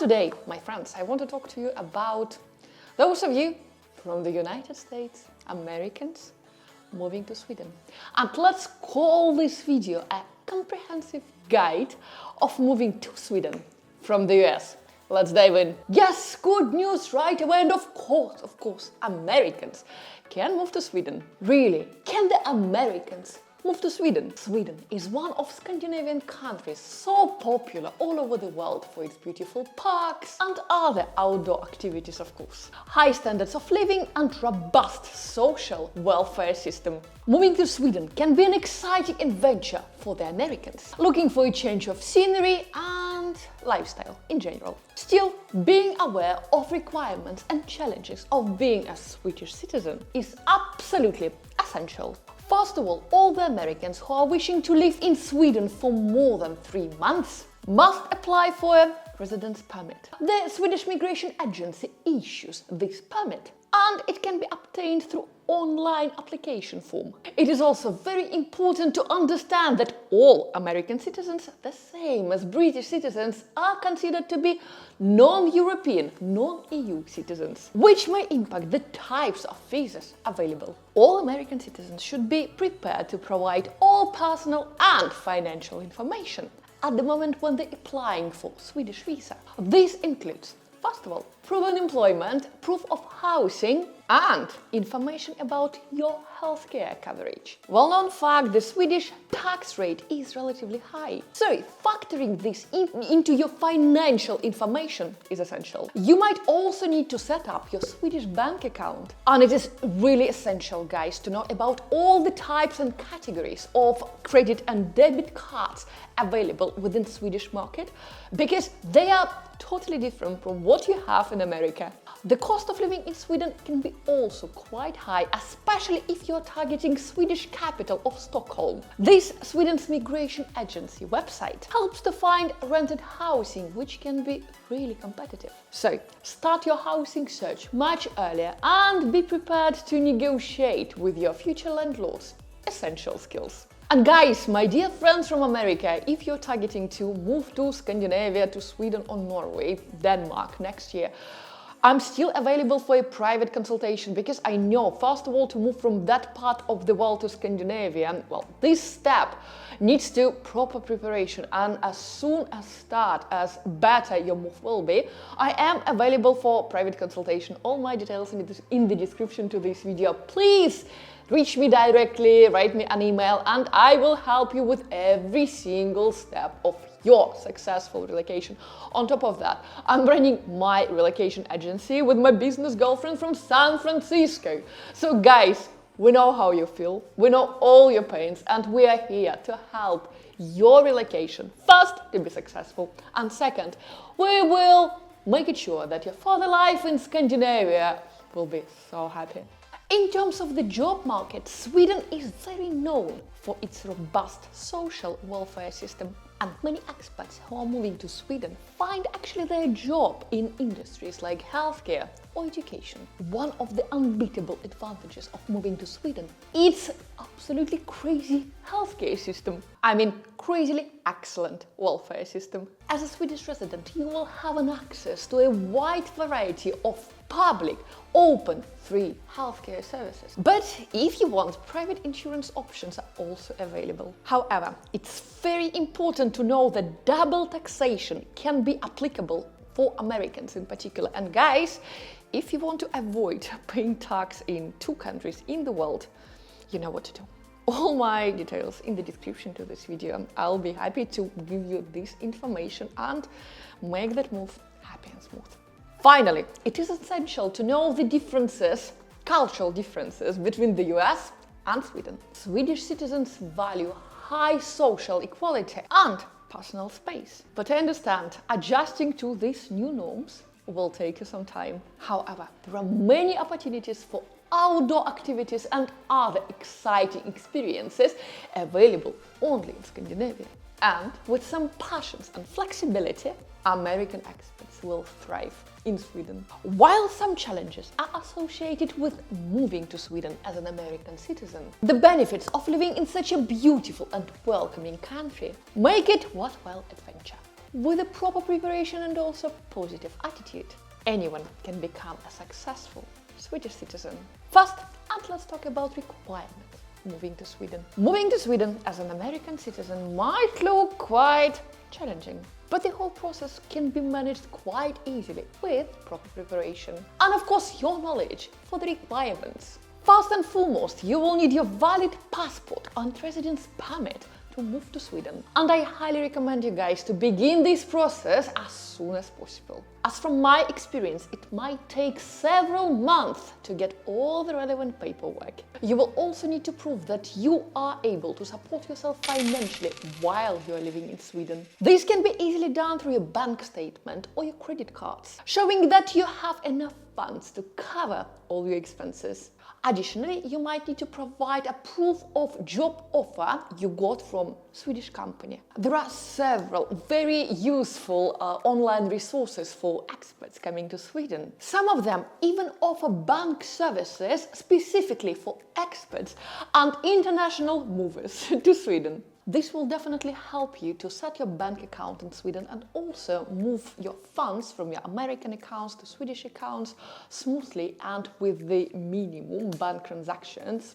Today, my friends, I want to talk to you about those of you from the United States, Americans, moving to Sweden. And let's call this video a comprehensive guide of moving to Sweden from the US. Let's dive in. Yes, good news right away, and of course, Americans can move to Sweden. Really, can the Americans move to Sweden? Sweden is one of Scandinavian countries so popular all over the world for its beautiful parks and other outdoor activities, of course. High standards of living and robust social welfare system. Moving to Sweden can be an exciting adventure for the Americans, looking for a change of scenery and lifestyle in general. Still, being aware of requirements and challenges of being a Swedish citizen is absolutely essential. First of all the Americans who are wishing to live in Sweden for more than 3 months must apply for a residence permit. The Swedish Migration Agency issues this permit, and it can be obtained through online application form. It is also very important to understand that all American citizens, the same as British citizens, are considered to be non-European, non-EU citizens, which may impact the types of visas available. All American citizens should be prepared to provide all personal and financial information at the moment when they're applying for Swedish visa. This includes, first of all, proven employment, proof of housing, and information about your healthcare coverage. Well-known fact, the Swedish tax rate is relatively high. So, factoring this into your financial information is essential. You might also need to set up your Swedish bank account. And it is really essential, guys, to know about all the types and categories of credit and debit cards available within the Swedish market, because they are totally different from what you have in America. The cost of living in Sweden can be also quite high, especially if you're targeting Swedish capital of Stockholm. This Sweden's Migration Agency website helps to find rented housing, which can be really competitive. So, start your housing search much earlier and be prepared to negotiate with your future landlords. Essential skills. And guys, my dear friends from America, if you're targeting to move to Scandinavia, to Sweden or Norway, Denmark next year, I'm still available for a private consultation, because I know, first of all, to move from that part of the world to Scandinavia, well, this step needs to proper preparation, and as soon as start, as better your move will be, I am available for private consultation. All my details in the description to this video. Please reach me directly, write me an email, and I will help you with every single step of your successful relocation. On top of that, I'm running my relocation agency with my business girlfriend from San Francisco. So guys, we know how you feel, we know all your pains, and we are here to help your relocation, first, to be successful, and second, we will make it sure that your further life in Scandinavia will be so happy. In terms of the job market, Sweden is very known for its robust social welfare system, and many expats who are moving to Sweden find actually their job in industries like healthcare or education. One of the unbeatable advantages of moving to Sweden is absolutely crazy healthcare system. I mean, crazily excellent welfare system. As a Swedish resident, you will have an access to a wide variety of public, open, free healthcare services. But if you want, private insurance options are also available. However, it's very important to know that double taxation can be applicable for Americans in particular. And guys, if you want to avoid paying tax in 2 countries in the world, you know what to do. All my details in the description to this video. I'll be happy to give you this information and make that move happy and smooth. Finally, it is essential to know the differences, cultural differences between the US and Sweden. Swedish citizens value high social equality and personal space. But I understand, adjusting to these new norms will take you some time. However, there are many opportunities for outdoor activities and other exciting experiences available only in Scandinavia. And with some passions and flexibility, American expats will thrive in Sweden. While some challenges are associated with moving to Sweden as an American citizen, the benefits of living in such a beautiful and welcoming country make it worthwhile adventure. with a proper preparation and also positive attitude, anyone can become a successful Swedish citizen. First, and let's talk about requirements moving to Sweden. Moving to Sweden as an American citizen might look quite challenging, but the whole process can be managed quite easily with proper preparation and of course your knowledge for the requirements. First and foremost, you will need your valid passport and residence permit to move to Sweden. And I highly recommend you guys to begin this process as soon as possible. As from my experience, it might take several months to get all the relevant paperwork. You will also need to prove that you are able to support yourself financially while you are living in Sweden. This can be easily done through your bank statement or your credit cards, showing that you have enough funds to cover all your expenses. Additionally, you might need to provide a proof of job offer you got from Swedish company. There are several very useful online resources for expats coming to Sweden. Some of them even offer bank services specifically for expats and international movers to Sweden. This will definitely help you to set your bank account in Sweden and also move your funds from your American accounts to Swedish accounts smoothly and with the minimum bank transactions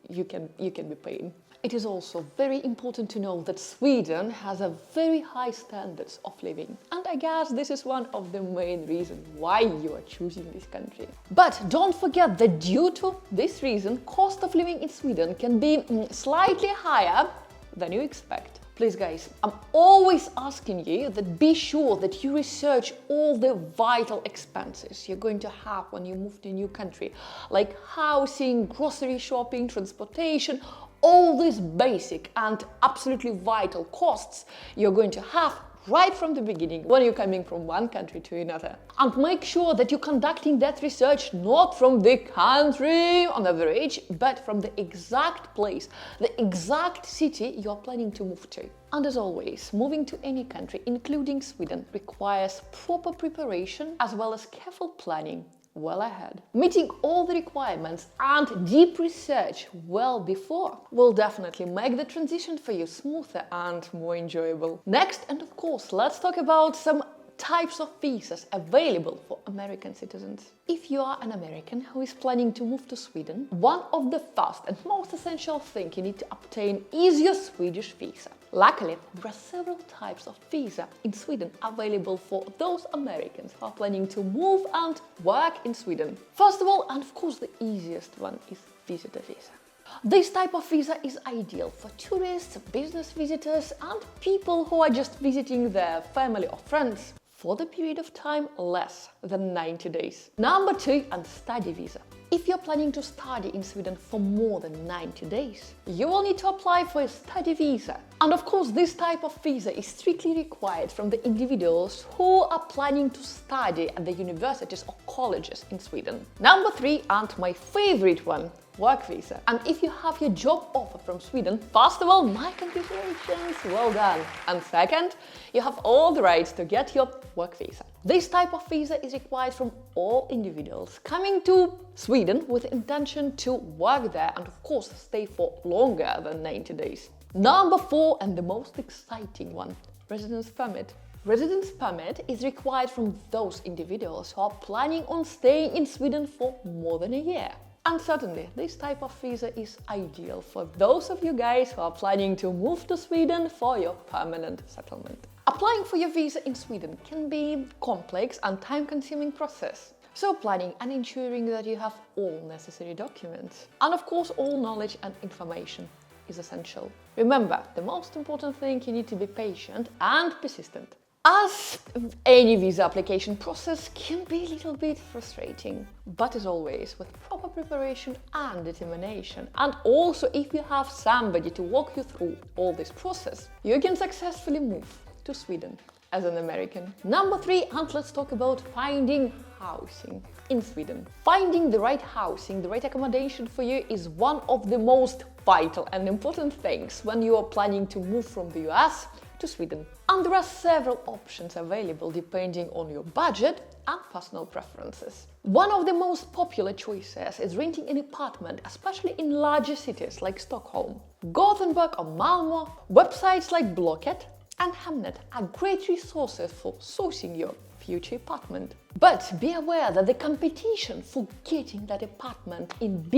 you can be paying. It is also very important to know that Sweden has a very high standards of living, and I guess this is one of the main reasons why you are choosing this country. But don't forget that due to this reason, cost of living in Sweden can be slightly higher than you expect. Please guys, I'm always asking you that be sure that you research all the vital expenses you're going to have when you move to a new country, like housing, grocery shopping, transportation, all these basic and absolutely vital costs you're going to have right from the beginning when you're coming from one country to another. And make sure that you're conducting that research not from the country on average, but from the exact place, the exact city you're planning to move to. And as always, moving to any country, including Sweden, requires proper preparation as well as careful planning well ahead. Meeting all the requirements and deep research well before will definitely make the transition for you smoother and more enjoyable. Next, and of course, let's talk about some types of visas available for American citizens. If you are an American who is planning to move to Sweden, one of the first and most essential things you need to obtain is your Swedish visa. Luckily, there are several types of visa in Sweden available for those Americans who are planning to move and work in Sweden. First of all, and of course the easiest one, is visitor visa. This type of visa is ideal for tourists, business visitors and people who are just visiting their family or friends for the period of time less than 90 days. Number 2, and study visa. If you're planning to study in Sweden for more than 90 days, you will need to apply for a study visa. And of course, this type of visa is strictly required from the individuals who are planning to study at the universities or colleges in Sweden. Number 3, and my favorite one, work visa. And if you have your job offer from Sweden, first of all, my congratulations, well done. And second, you have all the rights to get your work visa. This type of visa is required from all individuals coming to Sweden with the intention to work there and of course stay for longer than 90 days. Number 4, and the most exciting one, residence permit. Residence permit is required from those individuals who are planning on staying in Sweden for more than a year. And certainly, this type of visa is ideal for those of you guys who are planning to move to Sweden for your permanent settlement. Applying for your visa in Sweden can be a complex and time-consuming process. So planning and ensuring that you have all necessary documents. And of course, all knowledge and information is essential. Remember, the most important thing, you need to be patient and persistent. As any visa application process can be a little bit frustrating, but as always, with proper preparation and determination, and also if you have somebody to walk you through all this process, you can successfully move to Sweden as an American. Number 3, and let's talk about finding housing in Sweden. Finding the right housing, the right accommodation for you is one of the most vital and important things when you are planning to move from the US to Sweden. And there are several options available depending on your budget and personal preferences. One of the most popular choices is renting an apartment, especially in larger cities like Stockholm, Gothenburg or Malmö. Websites like Blocket and Hemnet are great resources for sourcing your future apartment. But be aware that the competition for getting that apartment in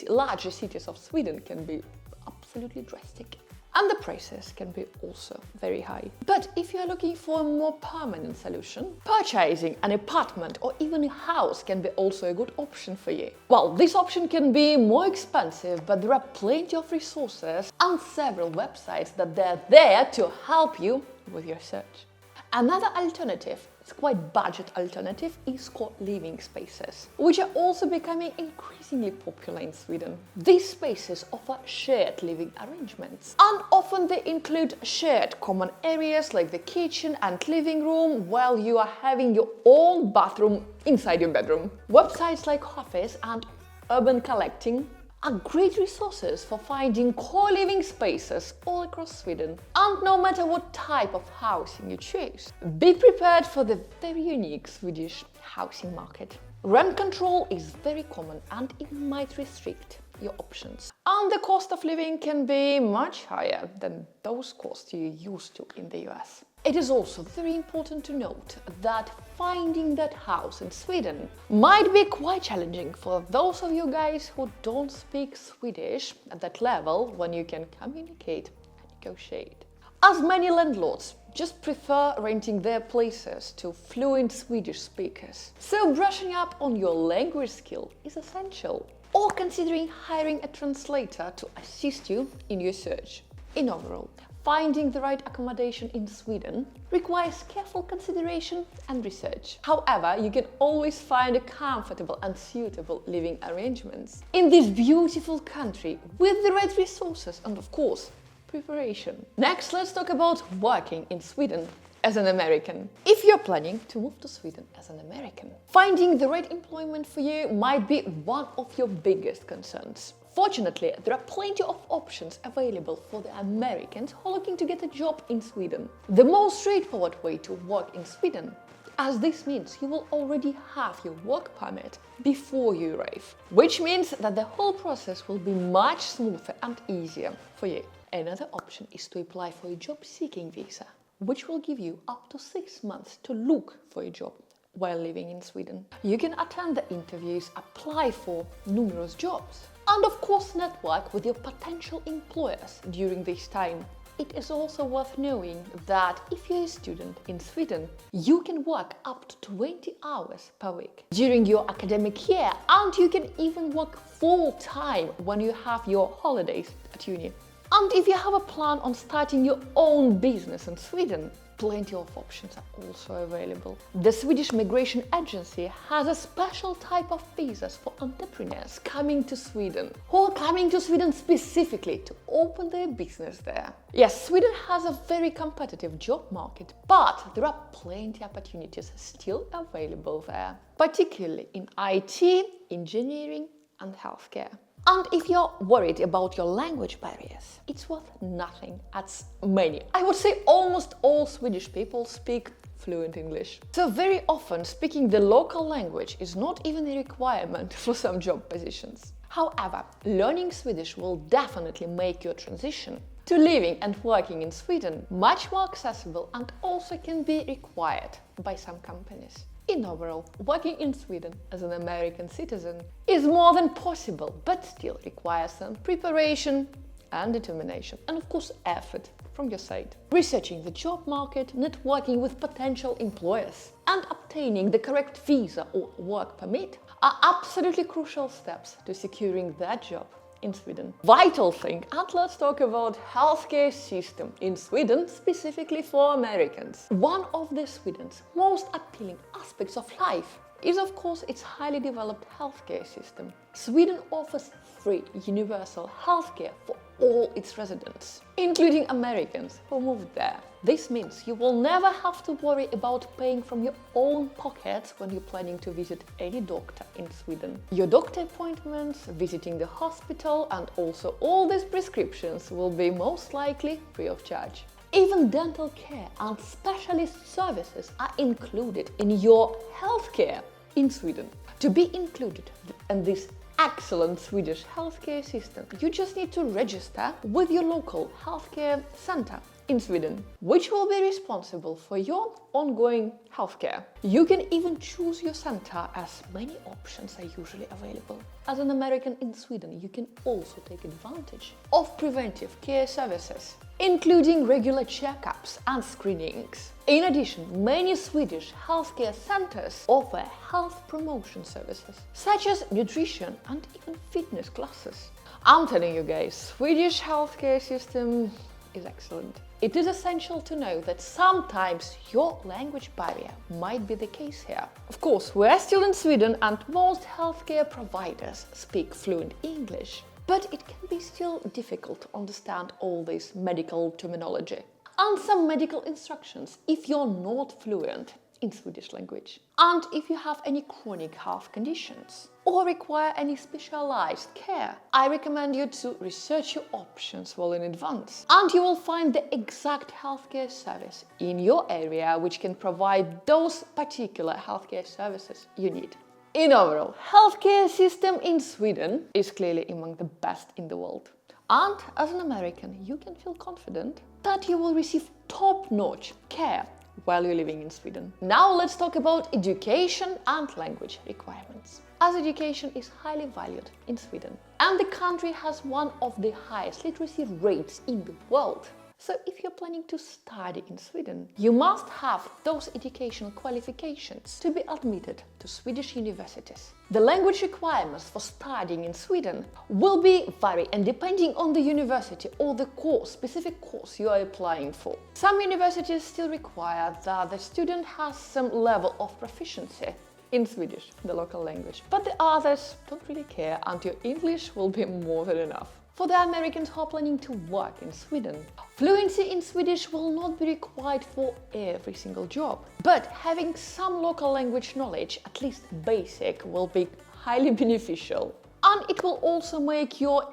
larger cities of Sweden can be absolutely drastic. And the prices can be also very high. But if you are looking for a more permanent solution, purchasing an apartment or even a house can be also a good option for you. Well, this option can be more expensive, but there are plenty of resources and several websites that are there to help you with your search. Another alternative, it's quite budget alternative, is co-living spaces, which are also becoming increasingly popular in Sweden. These spaces offer shared living arrangements, and often they include shared common areas like the kitchen and living room, while you are having your own bathroom inside your bedroom. Websites like Office and Urban Collecting are great resources for finding co-living spaces all across Sweden. And no matter what type of housing you choose, be prepared for the very unique Swedish housing market. Rent control is very common and it might restrict your options. And the cost of living can be much higher than those costs you're used to in the US. It is also very important to note that finding that house in Sweden might be quite challenging for those of you guys who don't speak Swedish at that level when you can communicate and negotiate. As many landlords just prefer renting their places to fluent Swedish speakers. So brushing up on your language skill is essential, or considering hiring a translator to assist you in your search. In overall, finding the right accommodation in Sweden requires careful consideration and research. However, you can always find a comfortable and suitable living arrangements in this beautiful country with the right resources and, of course, preparation. Next, let's talk about working in Sweden as an American. If you're planning to move to Sweden as an American, finding the right employment for you might be one of your biggest concerns. Fortunately, there are plenty of options available for the Americans who are looking to get a job in Sweden. The most straightforward way to work in Sweden, as this means you will already have your work permit before you arrive, which means that the whole process will be much smoother and easier for you. Another option is to apply for a job-seeking visa, which will give you up to 6 months to look for a job while living in Sweden. You can attend the interviews, apply for numerous jobs, and of course network with your potential employers during this time. It is also worth knowing that if you're a student in Sweden, you can work up to 20 hours per week during your academic year, and you can even work full-time when you have your holidays at uni. And if you have a plan on starting your own business in Sweden, plenty of options are also available. The Swedish Migration Agency has a special type of visas for entrepreneurs coming to Sweden, who are coming to Sweden specifically to open their business there. Yes, Sweden has a very competitive job market, but there are plenty of opportunities still available there, particularly in IT, engineering, and healthcare. And if you're worried about your language barriers, it's worth nothing, as many, I would say almost all Swedish people speak fluent English. So very often speaking the local language is not even a requirement for some job positions. However, learning Swedish will definitely make your transition to living and working in Sweden much more accessible, and also can be required by some companies. In overall, working in Sweden as an American citizen is more than possible, but still requires some preparation and determination, and of course effort from your side. Researching the job market, networking with potential employers, and obtaining the correct visa or work permit are absolutely crucial steps to securing that job in Sweden. Vital thing, and let's talk about healthcare system in Sweden, specifically for Americans. One of the Sweden's most appealing aspects of life is of course its highly developed healthcare system. Sweden offers free universal healthcare for all its residents, including Americans who moved there. This means you will never have to worry about paying from your own pockets when you're planning to visit any doctor in Sweden. Your doctor appointments, visiting the hospital, and also all these prescriptions will be most likely free of charge. Even dental care and specialist services are included in your healthcare in Sweden. To be included in this excellent Swedish healthcare system, you just need to register with your local healthcare center in Sweden, which will be responsible for your ongoing healthcare. You can even choose your center, as many options are usually available. As an American in Sweden, you can also take advantage of preventive care services, including regular checkups and screenings. In addition, many Swedish healthcare centers offer health promotion services, such as nutrition and even fitness classes. I'm telling you guys, Swedish healthcare system is excellent. It is essential to know that sometimes your language barrier might be the case here. Of course, we're still in Sweden and most healthcare providers speak fluent English, but it can be still difficult to understand all this medical terminology and some medical instructions if you're not fluent in Swedish language. And if you have any chronic health conditions or require any specialized care, I recommend you to research your options well in advance. And you will find the exact healthcare service in your area which can provide those particular healthcare services you need. In overall, healthcare system in Sweden is clearly among the best in the world. And as an American, you can feel confident that you will receive top-notch care while you're living in Sweden. Now let's talk about education and language requirements. As education is highly valued in Sweden, and the country has one of the highest literacy rates in the world. So if you're planning to study in Sweden, you must have those educational qualifications to be admitted to Swedish universities. The language requirements for studying in Sweden will be vary and depending on the university or the specific course you are applying for. Some universities still require that the student has some level of proficiency in Swedish, the local language, but the others don't really care and your English will be more than enough. For the Americans who are planning to work in Sweden, fluency in Swedish will not be required for every single job. But having some local language knowledge, at least basic, will be highly beneficial. And it will also make your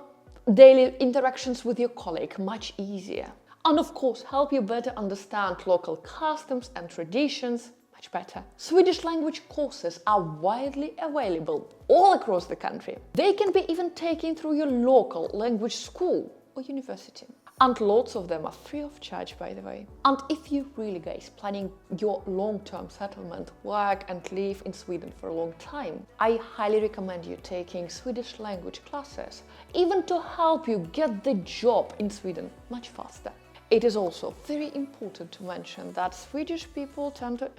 daily interactions with your colleague much easier. And of course, help you better understand local customs and traditions better. Swedish language courses are widely available all across the country. They can be even taken through your local language school or university. And lots of them are free of charge, by the way. And if you really guys planning your long-term settlement, work and live in Sweden for a long time, I highly recommend you taking Swedish language classes, even to help you get the job in Sweden much faster. It is also very important to mention that Swedish people tend to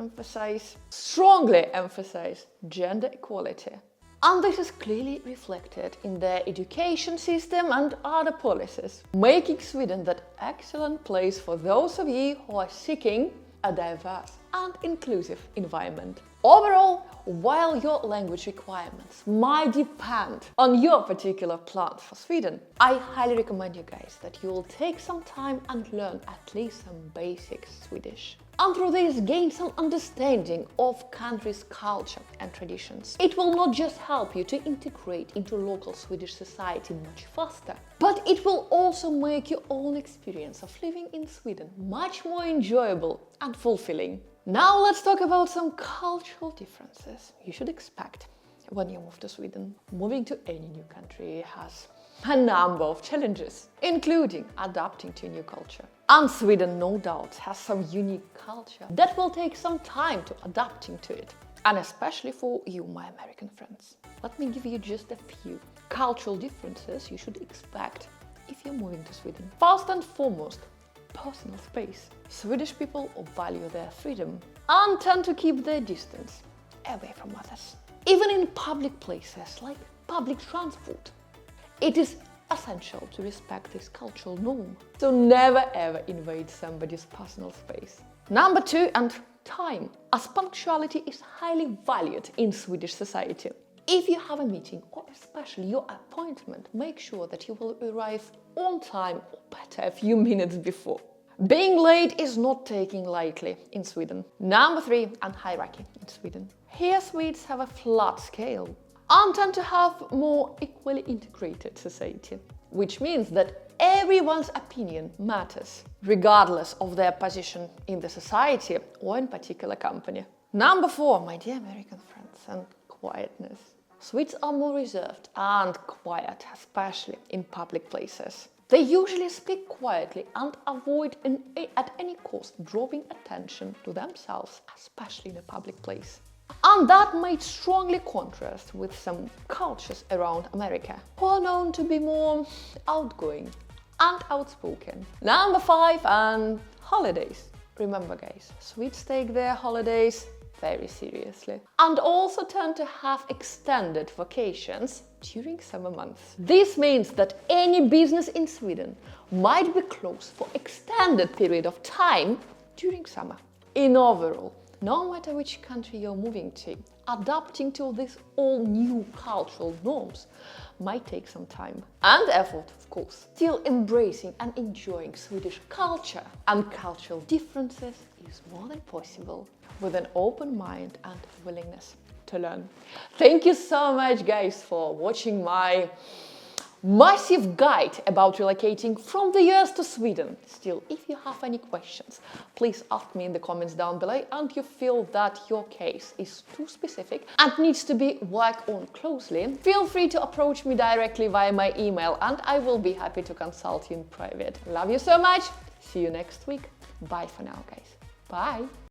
strongly emphasize gender equality. And this is clearly reflected in their education system and other policies, making Sweden that excellent place for those of you who are seeking a diverse and inclusive environment. Overall, while your language requirements might depend on your particular plan for Sweden, I highly recommend you guys that you will take some time and learn at least some basic Swedish. And through this, gain some understanding of country's culture and traditions. It will not just help you to integrate into local Swedish society much faster, but it will also make your own experience of living in Sweden much more enjoyable and fulfilling. Now let's talk about some cultural differences you should expect when you move to Sweden. Moving to any new country has a number of challenges, including adapting to a new culture. And Sweden, no doubt, has some unique culture that will take some time to adapting to it. And especially for you, my American friends. Let me give you just a few cultural differences you should expect if you're moving to Sweden. First and foremost, personal space. Swedish people value their freedom and tend to keep their distance away from others. Even in public places like public transport, it is essential to respect this cultural norm. So never ever invade somebody's personal space. Number two, and time. As punctuality is highly valued in Swedish society. If you have a meeting or especially your appointment, make sure that you will arrive on time or better a few minutes before. Being late is not taken lightly in Sweden. Number three, and hierarchy in Sweden. Here Swedes have a flat scale and tend to have more equally integrated society, which means that everyone's opinion matters, regardless of their position in the society or in particular company. Number four, my dear American friends, and quietness. Swedes are more reserved and quiet, especially in public places. They usually speak quietly and avoid at any cost drawing attention to themselves, especially in a public place. And that might strongly contrast with some cultures around America, who are known to be more outgoing and outspoken. Number 5, and holidays. Remember guys, Swedes take their holidays very seriously and also tend to have extended vacations during summer months. This means that any business in Sweden might be closed for extended period of time during summer. In overall, no matter which country you're moving to, adapting to these all new cultural norms might take some time and effort, of course. Still embracing and enjoying Swedish culture and cultural differences is more than possible with an open mind and willingness to learn. Thank you so much guys for watching my massive guide about relocating from the US to Sweden. Still, if you have any questions, please ask me in the comments down below, and you feel that your case is too specific and needs to be worked on closely, feel free to approach me directly via my email and I will be happy to consult you in private. Love you so much. See you next week. Bye for now, guys. Bye.